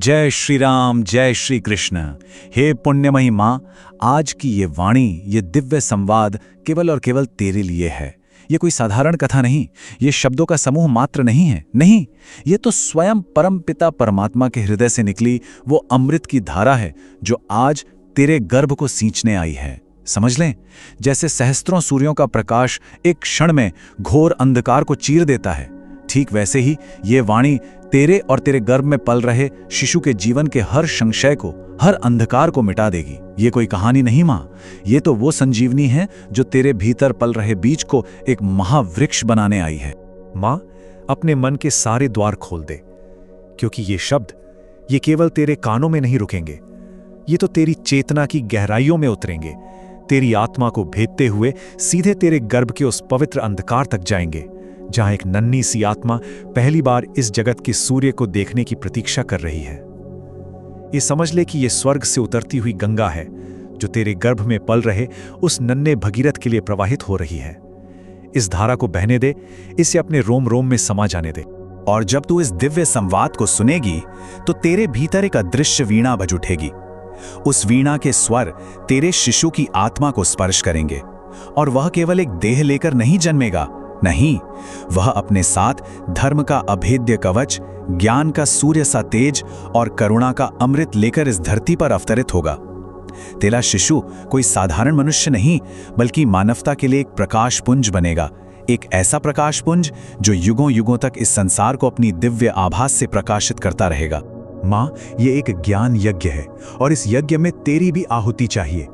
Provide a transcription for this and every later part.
जय श्री राम, जय श्री कृष्ण। हे पुण्यमयी माँ, आज की ये वाणी, ये दिव्य संवाद केवल और केवल तेरे लिए है। ये कोई साधारण कथा नहीं, ये शब्दों का समूह मात्र नहीं है। नहीं, ये तो स्वयं परम पिता परमात्मा के हृदय से निकली वो अमृत की धारा है जो आज तेरे गर्भ को सींचने आई है। समझ लें, जैसे सहस्त्रों सूर्यों का प्रकाश एक क्षण में घोर अंधकार को चीर देता है, ठीक वैसे ही ये वाणी तेरे और तेरे गर्भ में पल रहे शिशु के जीवन के हर संशय को, हर अंधकार को मिटा देगी। ये कोई कहानी नहीं माँ, ये तो वो संजीवनी है जो तेरे भीतर पल रहे बीज को एक महावृक्ष बनाने आई है। माँ, अपने मन के सारे द्वार खोल दे, क्योंकि ये शब्द ये केवल तेरे कानों में नहीं रुकेंगे, ये तो तेरी चेतना की गहराइयों में उतरेंगे, तेरी आत्मा को भेदते हुए सीधे तेरे गर्भ के उस पवित्र अंधकार तक जाएंगे जहां एक नन्ही सी आत्मा पहली बार इस जगत के सूर्य को देखने की प्रतीक्षा कर रही है। ये समझ ले कि ये स्वर्ग से उतरती हुई गंगा है जो तेरे गर्भ में पल रहे उस नन्हे भगीरथ के लिए प्रवाहित हो रही है। इस धारा को बहने दे, इसे अपने रोम रोम में समा जाने दे। और जब तू इस दिव्य संवाद को सुनेगी तो तेरे भीतर एक अदृश्य वीणा बज उठेगी। उस वीणा के स्वर तेरे शिशु की आत्मा को स्पर्श करेंगे और वह केवल एक देह लेकर नहीं जन्मेगा, नहीं, वह अपने साथ धर्म का अभेद्य कवच, ज्ञान का सूर्य सा तेज और करुणा का अमृत लेकर इस धरती पर अवतरित होगा। तेरा शिशु कोई साधारण मनुष्य नहीं, बल्कि मानवता के लिए एक प्रकाश पुंज बनेगा, एक ऐसा प्रकाश पुंज जो युगों युगों तक इस संसार को अपनी दिव्य आभास से प्रकाशित करता रहेगा। माँ, ये एक ज्ञान यज्ञ है और इस यज्ञ में तेरी भी आहुति चाहिए।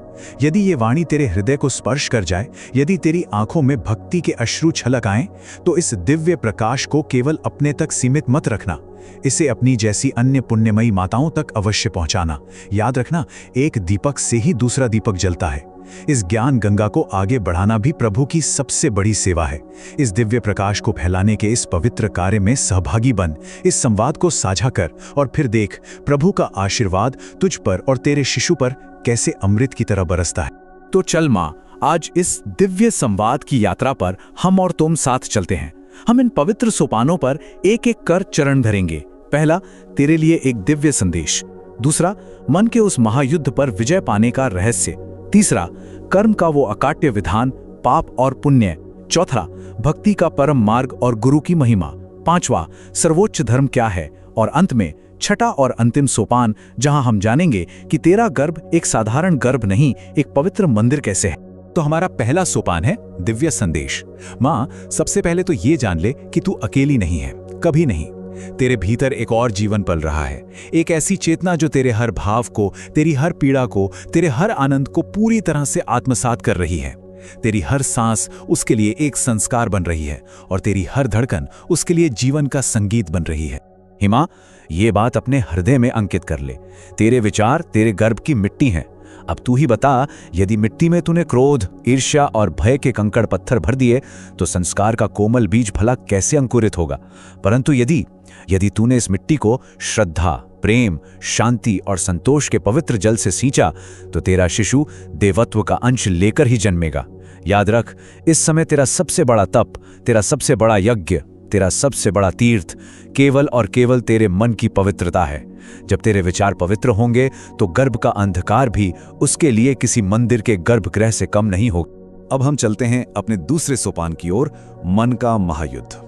यदि ये वाणी तेरे हृदय को स्पर्श कर जाए, यदि तेरी आंखों में भक्ति के अश्रु छलक आएं, तो इस दिव्य प्रकाश को केवल अपने तक सीमित मत रखना, इसे अपनी जैसी अन्य पुण्यमयी माताओं तक अवश्य पहुंचाना। याद रखना, एक दीपक से ही दूसरा दीपक जलता है। इस ज्ञान गंगा को आगे बढ़ाना भी प्रभु की सबसे बड़ी सेवा है। इस दिव्य प्रकाश को फैलाने के इस पवित्र कार्य में सहभागी बन, इस संवाद को साझा कर और फिर देख प्रभु का आशीर्वाद तुझ पर और तेरे शिशु पर कैसे अमृत की तरह बरसता है। तो चल माँ, आज इस दिव्य संवाद की यात्रा पर हम और तुम साथ चलते हैं। हम इन पवित्र सोपानों पर एक एक कर चरण धरेंगे। पहला, तेरे लिए एक दिव्य संदेश। दूसरा, मन के उस महायुद्ध पर विजय पाने का रहस्य। तीसरा, कर्म का वो अकाट्य विधान, पाप और पुण्य। चौथा, भक्ति का परम मार्ग और गुरु की महिमा। पांचवा, सर्वोच्च धर्म क्या है। और अंत में छठा और अंतिम सोपान, जहां हम जानेंगे कि तेरा गर्भ एक साधारण गर्भ नहीं, एक पवित्र मंदिर कैसे है। तो हमारा पहला सोपान है दिव्य संदेश। माँ, सबसे पहले तो ये जान ले कि तू अकेली नहीं है, कभी नहीं। तेरे भीतर एक और जीवन पल रहा है, एक ऐसी चेतना जो तेरे हर भाव को, तेरी हर पीड़ा को, तेरे हर आनंद को पूरी तरह से आत्मसात कर रही है। तेरी हर सांस उसके लिए एक संस्कार बन रही है और तेरी हर धड़कन उसके लिए जीवन का संगीत बन रही है। हिमा, ये बात अपने हृदय में अंकित कर ले। तेरे विचार तेरे गर्भ की मिट्टी हैं। अब तू ही बता, यदि मिट्टी में तूने क्रोध, ईर्ष्या और भय के कंकड़ पत्थर भर दिए तो संस्कार का कोमल बीज भला कैसे अंकुरित होगा। परंतु यदि तूने इस मिट्टी को श्रद्धा, प्रेम, शांति और संतोष के पवित्र जल से सींचा तो तेरा शिशु देवत्व का अंश लेकर ही जन्मेगा। याद रख, इस समय तेरा सबसे बड़ा तप, तेरा सबसे बड़ा यज्ञ, तेरा सबसे बड़ा तीर्थ केवल और केवल तेरे मन की पवित्रता है। जब तेरे विचार पवित्र होंगे तो गर्भ का अंधकार भी उसके लिए किसी मंदिर के गर्भगृह से कम नहीं होगा। अब हम चलते हैं अपने दूसरे सोपान की ओर, मन का महायुद्ध।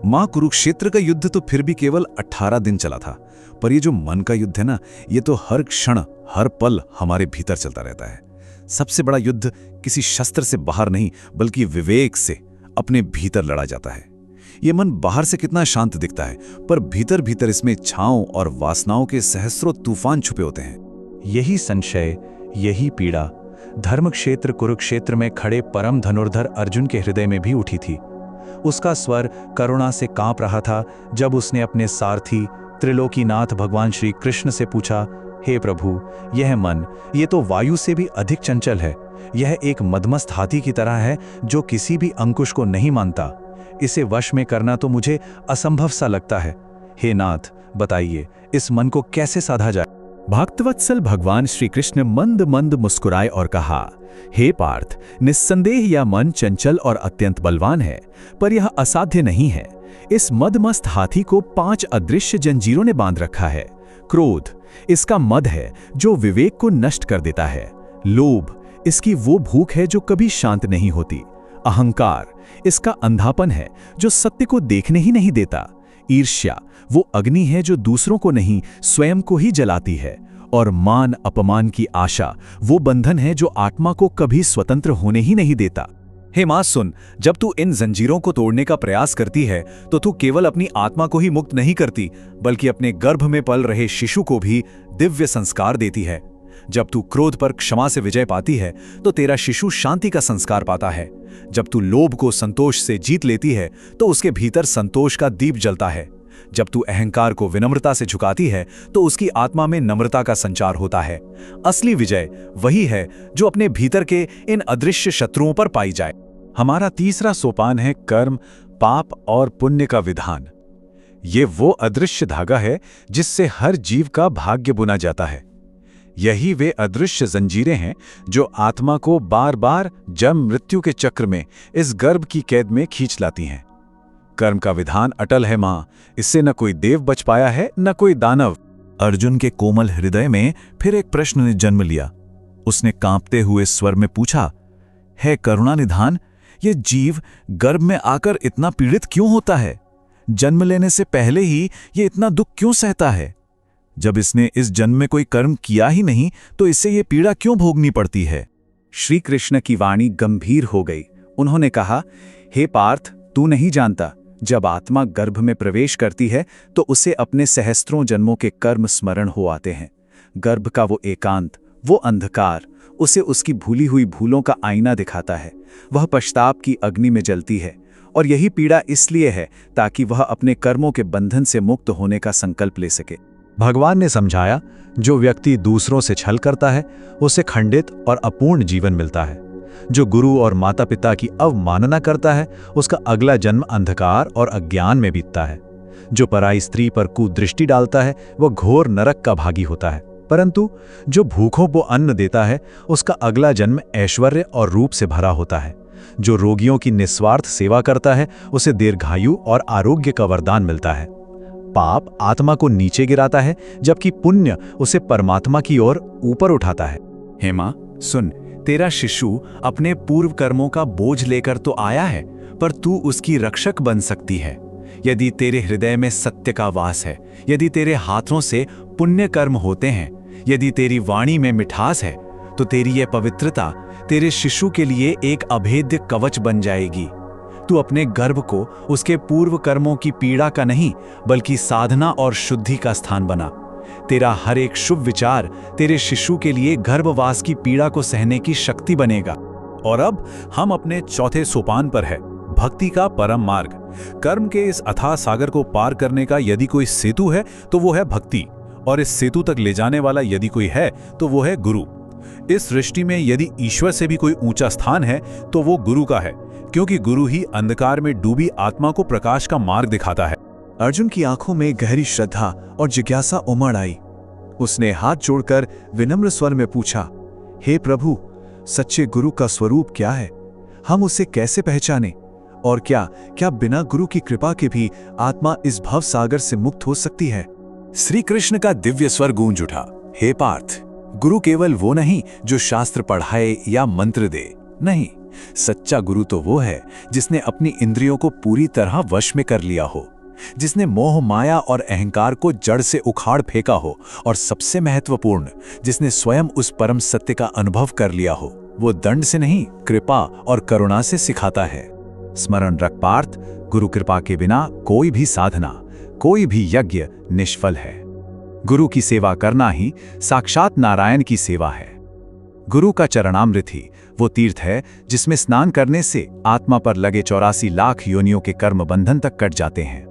मां, कुरुक्षेत्र का युद्ध तो फिर भी केवल 18 दिन चला था, पर ये जो मन का युद्ध है ना, ये तो हर क्षण, हर पल हमारे भीतर चलता रहता है। सबसे बड़ा युद्ध किसी शस्त्र से बाहर नहीं, बल्कि विवेक से अपने भीतर लड़ा जाता है। ये मन बाहर से कितना शांत दिखता है, पर भीतर भीतर इसमें इच्छाओं और वासनाओं के सहस्रों तूफान छुपे होते हैं। यही संशय, यही पीड़ा धर्म क्षेत्र कुरुक्षेत्र में खड़े परम धनुर्धर अर्जुन के हृदय में भी उठी थी। उसका स्वर करुणा से कांप रहा था जब उसने अपने सारथी त्रिलोकीनाथ भगवान श्री कृष्ण से पूछा, हे प्रभु, यह मन, ये तो वायु से भी अधिक चंचल है। यह एक मदमस्त हाथी की तरह है जो किसी भी अंकुश को नहीं मानता। इसे वश में करना तो मुझे असंभव सा लगता है। हे नाथ, बताइए इस मन को कैसे साधा जाए। भक्तवत्सल भगवान श्री कृष्ण मंद मंद मुस्कुराए और कहा, हे पार्थ, निस्संदेह यह मन चंचल और अत्यंत बलवान है, पर यह असाध्य नहीं है। इस मदमस्त हाथी को 5 अदृश्य जंजीरों ने बांध रखा है। क्रोध इसका मद है जो विवेक को नष्ट कर देता है। लोभ इसकी वो भूख है जो कभी शांत नहीं होती। अहंकार इसका अंधापन है जो सत्य को देखने ही नहीं देता। ईर्ष्या वो अग्नि है जो दूसरों को नहीं स्वयं को ही जलाती है। और मान अपमान की आशा वो बंधन है जो आत्मा को कभी स्वतंत्र होने ही नहीं देता। हे मां सुन, जब तू इन जंजीरों को तोड़ने का प्रयास करती है तो तू केवल अपनी आत्मा को ही मुक्त नहीं करती, बल्कि अपने गर्भ में पल रहे शिशु को भी दिव्य संस्कार देती है। जब तू क्रोध पर क्षमा से विजय पाती है तो तेरा शिशु शांति का संस्कार पाता है। जब तू लोभ को संतोष से जीत लेती है तो उसके भीतर संतोष का दीप जलता है। जब तू अहंकार को विनम्रता से झुकाती है तो उसकी आत्मा में नम्रता का संचार होता है। असली विजय वही है जो अपने भीतर के इन अदृश्य शत्रुओं पर पाई जाए। हमारा तीसरा सोपान है कर्म, पाप और पुण्य का विधान। ये वो अदृश्य धागा है जिससे हर जीव का भाग्य बुना जाता है। यही वे अदृश्य जंजीरें हैं जो आत्मा को बार बार जन्म मृत्यु के चक्र में इस गर्भ की कैद में खींच लाती हैं। कर्म का विधान अटल है मां, इससे न कोई देव बच पाया है न कोई दानव। अर्जुन के कोमल हृदय में फिर एक प्रश्न ने जन्म लिया। उसने कांपते हुए स्वर में पूछा, है करुणा निधान, ये जीव गर्भ में आकर इतना पीड़ित क्यों होता है? जन्म लेने से पहले ही ये इतना दुख क्यों सहता है? जब इसने इस जन्म में कोई कर्म किया ही नहीं तो इससे ये पीड़ा क्यों भोगनी पड़ती है? श्री कृष्ण की वाणी गंभीर हो गई। उन्होंने कहा, हे पार्थ, तू नहीं जानता, जब आत्मा गर्भ में प्रवेश करती है तो उसे अपने सहस्त्रों जन्मों के कर्म स्मरण हो आते हैं। गर्भ का वो एकांत, वो अंधकार उसे उसकी भूली हुई भूलों का आईना दिखाता है। वह पश्चाताप की अग्नि में जलती है, और यही पीड़ा इसलिए है ताकि वह अपने कर्मों के बंधन से मुक्त होने का संकल्प ले सके। भगवान ने समझाया, जो व्यक्ति दूसरों से छल करता है उसे खंडित और अपूर्ण जीवन मिलता है। जो गुरु और माता पिता की अवमानना करता है उसका अगला जन्म अंधकार और अज्ञान में बीतता है। जो पराई स्त्री पर कुदृष्टि डालता है वह घोर नरक का भागी होता है। परंतु जो भूखों को अन्न देता है उसका अगला जन्म ऐश्वर्य और रूप से भरा होता है। जो रोगियों की निस्वार्थ सेवा करता है उसे दीर्घायु और आरोग्य का वरदान मिलता है। पाप आत्मा को नीचे गिराता है जबकि पुण्य उसे परमात्मा की ओर ऊपर उठाता है। हे मां सुन, तेरा शिशु अपने पूर्व कर्मों का बोझ लेकर तो आया है, पर तू उसकी रक्षक बन सकती है। यदि तेरे हृदय में सत्य का वास है, यदि तेरे हाथों से पुण्य कर्म होते हैं, यदि तेरी वाणी में मिठास है, तो तेरी यह पवित्रता तेरे शिशु के लिए एक अभेद्य कवच बन जाएगी। तू अपने गर्भ को उसके पूर्व कर्मों की पीड़ा का नहीं बल्कि साधना और शुद्धि का स्थान बना। तेरा हर एक शुभ विचार तेरे शिशु के लिए गर्भवास की पीड़ा को सहने की शक्ति बनेगा। और अब हम अपने चौथे सोपान पर है, भक्ति का परम मार्ग। कर्म के इस अथाह सागर को पार करने का यदि कोई सेतु है तो वो है भक्ति, और इस सेतु तक ले जाने वाला यदि कोई है तो वो है गुरु। इस सृष्टि में यदि ईश्वर से भी कोई ऊंचा स्थान है तो वो गुरु का है, क्योंकि गुरु ही अंधकार में डूबी आत्मा को प्रकाश का मार्ग दिखाता है। अर्जुन की आंखों में गहरी श्रद्धा और जिज्ञासा उमड़ आई। उसने हाथ जोड़कर विनम्र स्वर में पूछा, हे प्रभु, सच्चे गुरु का स्वरूप क्या है? हम उसे कैसे पहचाने? और क्या बिना गुरु की कृपा के भी आत्मा इस भव सागर से मुक्त हो सकती है? श्री कृष्ण का दिव्य स्वर गूंज उठा, हे पार्थ, गुरु केवल वो नहीं जो शास्त्र पढ़ाए या मंत्र दे। नहीं, सच्चा गुरु तो वो है जिसने अपनी इंद्रियों को पूरी तरह वश में कर लिया हो, जिसने मोह माया और अहंकार को जड़ से उखाड़ फेंका हो, और सबसे महत्वपूर्ण, जिसने स्वयं उस परम सत्य का अनुभव कर लिया हो। वो दंड से नहीं, कृपा और करुणा से सिखाता है। स्मरण रख पार्थ, गुरु कृपा के बिना कोई भी साधना, कोई भी यज्ञ निष्फल है। गुरु की सेवा करना ही साक्षात नारायण की सेवा है। गुरु का चरणामृत ही वो तीर्थ है जिसमें स्नान करने से आत्मा पर लगे 84 लाख योनियों के कर्म बंधन तक कट जाते हैं।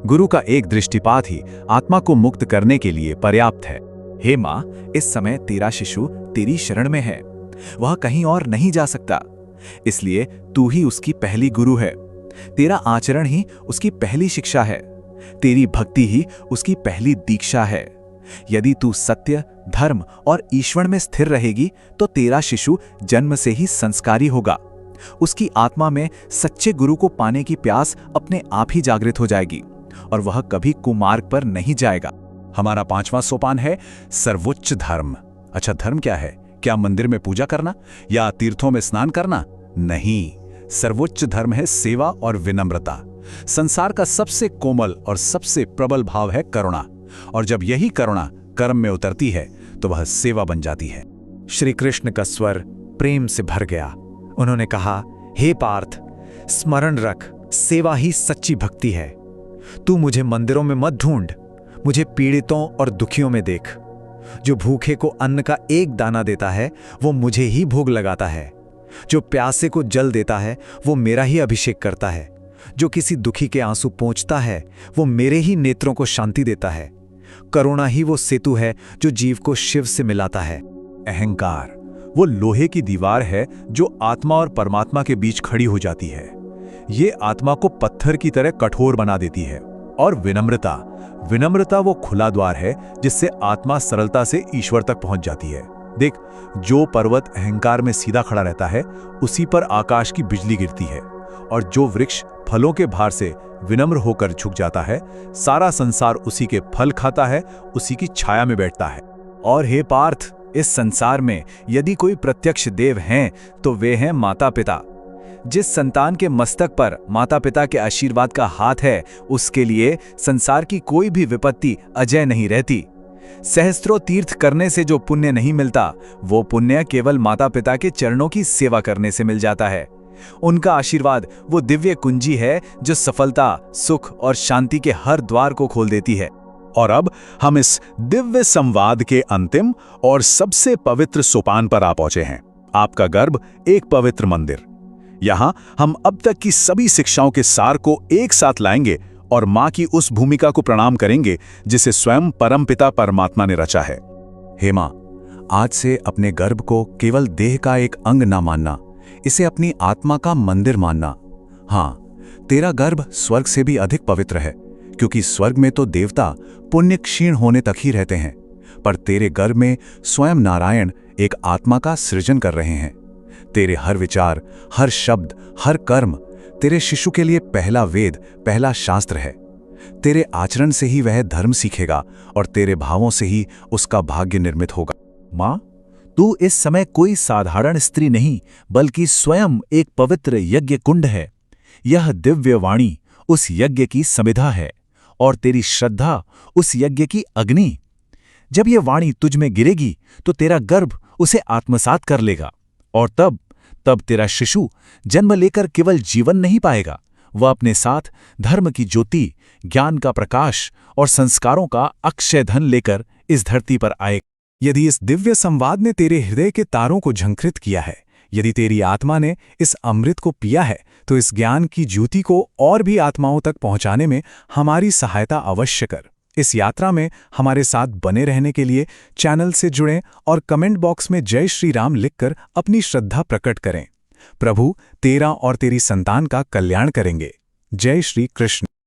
गुरु का एक दृष्टिपात ही आत्मा को मुक्त करने के लिए पर्याप्त है। हे मां, इस समय तेरा शिशु तेरी शरण में है, वह कहीं और नहीं जा सकता। इसलिए तू ही उसकी पहली गुरु है। तेरा आचरण ही उसकी पहली शिक्षा है। तेरी भक्ति ही उसकी पहली दीक्षा है। यदि तू सत्य, धर्म और ईश्वर में स्थिर रहेगी तो तेरा शिशु जन्म से ही संस्कारी होगा। उसकी आत्मा में सच्चे गुरु को पाने की प्यास अपने आप ही जागृत हो जाएगी और वह कभी कुमार्ग पर नहीं जाएगा। हमारा 5वां सोपान है सर्वोच्च धर्म। अच्छा, धर्म क्या है? क्या मंदिर में पूजा करना या तीर्थों में स्नान करना? नहीं, सर्वोच्च धर्म है सेवा और विनम्रता। संसार का सबसे कोमल और सबसे प्रबल भाव है करुणा, और जब यही करुणा कर्म में उतरती है तो वह सेवा बन जाती है। श्री कृष्ण का स्वर प्रेम से भर गया। उन्होंने कहा, हे पार्थ, स्मरण रख, सेवा ही सच्ची भक्ति है। तू मुझे मंदिरों में मत ढूंढ, मुझे पीड़ितों और दुखियों में देख। जो भूखे को अन्न का एक दाना देता है वो मुझे ही भोग लगाता है। जो प्यासे को जल देता है वो मेरा ही अभिषेक करता है। जो किसी दुखी के आंसू पोंछता है वो मेरे ही नेत्रों को शांति देता है। करुणा ही वो सेतु है जो जीव को शिव से मिलाता है। अहंकार वो लोहे की दीवार है जो आत्मा और परमात्मा के बीच खड़ी हो जाती है। ये आत्मा को पत्थर की तरह कठोर बना देती है। और विनम्रता वो खुला द्वार है जिससे आत्मा सरलता से ईश्वर तक पहुंच जाती है। देख, जो पर्वत अहंकार में सीधा खड़ा रहता है उसी पर आकाश की बिजली गिरती है, और जो वृक्ष फलों के भार से विनम्र होकर झुक जाता है, सारा संसार उसी के फल खाता है, उसी की छाया में बैठता है। और हे पार्थ, इस संसार में यदि कोई प्रत्यक्ष देव हैं तो वे हैं माता पिता। जिस संतान के मस्तक पर माता पिता के आशीर्वाद का हाथ है, उसके लिए संसार की कोई भी विपत्ति अजय नहीं रहती। सहस्त्रों तीर्थ करने से जो पुण्य नहीं मिलता, वो पुण्य केवल माता पिता के चरणों की सेवा करने से मिल जाता है। उनका आशीर्वाद वो दिव्य कुंजी है जो सफलता, सुख और शांति के हर द्वार को खोल देती है। और अब हम इस दिव्य संवाद के अंतिम और सबसे पवित्र सोपान पर आ पहुंचे हैं। आपका गर्भ एक पवित्र मंदिर। यहां हम अब तक की सभी शिक्षाओं के सार को एक साथ लाएंगे और मां की उस भूमिका को प्रणाम करेंगे जिसे स्वयं परमपिता परमात्मा ने रचा है। हे मां, आज से अपने गर्भ को केवल देह का एक अंग ना मानना, इसे अपनी आत्मा का मंदिर मानना। हाँ, तेरा गर्भ स्वर्ग से भी अधिक पवित्र है, क्योंकि स्वर्ग में तो देवता पुण्य क्षीण होने तक ही रहते हैं, पर तेरे गर्भ में स्वयं नारायण एक आत्मा का सृजन कर रहे हैं। तेरे हर विचार, हर शब्द, हर कर्म तेरे शिशु के लिए पहला वेद, पहला शास्त्र है। तेरे आचरण से ही वह धर्म सीखेगा और तेरे भावों से ही उसका भाग्य निर्मित होगा। मां, तू इस समय कोई साधारण स्त्री नहीं, बल्कि स्वयं एक पवित्र यज्ञ कुंड है। यह दिव्य वाणी उस यज्ञ की समिधा है और तेरी श्रद्धा उस यज्ञ की अग्नि। जब यह वाणी तुझ में गिरेगी तो तेरा गर्भ उसे आत्मसात कर लेगा, और तब तेरा शिशु जन्म लेकर केवल जीवन नहीं पाएगा, वह अपने साथ धर्म की ज्योति, ज्ञान का प्रकाश और संस्कारों का अक्षय धन लेकर इस धरती पर आएगा। यदि इस दिव्य संवाद ने तेरे हृदय के तारों को झंकृत किया है, यदि तेरी आत्मा ने इस अमृत को पिया है, तो इस ज्ञान की ज्योति को और भी आत्माओं तक पहुंचाने में हमारी सहायता अवश्य कर। इस यात्रा में हमारे साथ बने रहने के लिए चैनल से जुड़ें और कमेंट बॉक्स में जय श्री राम लिखकर अपनी श्रद्धा प्रकट करें। प्रभु तेरा और तेरी संतान का कल्याण करेंगे। जय श्री कृष्ण।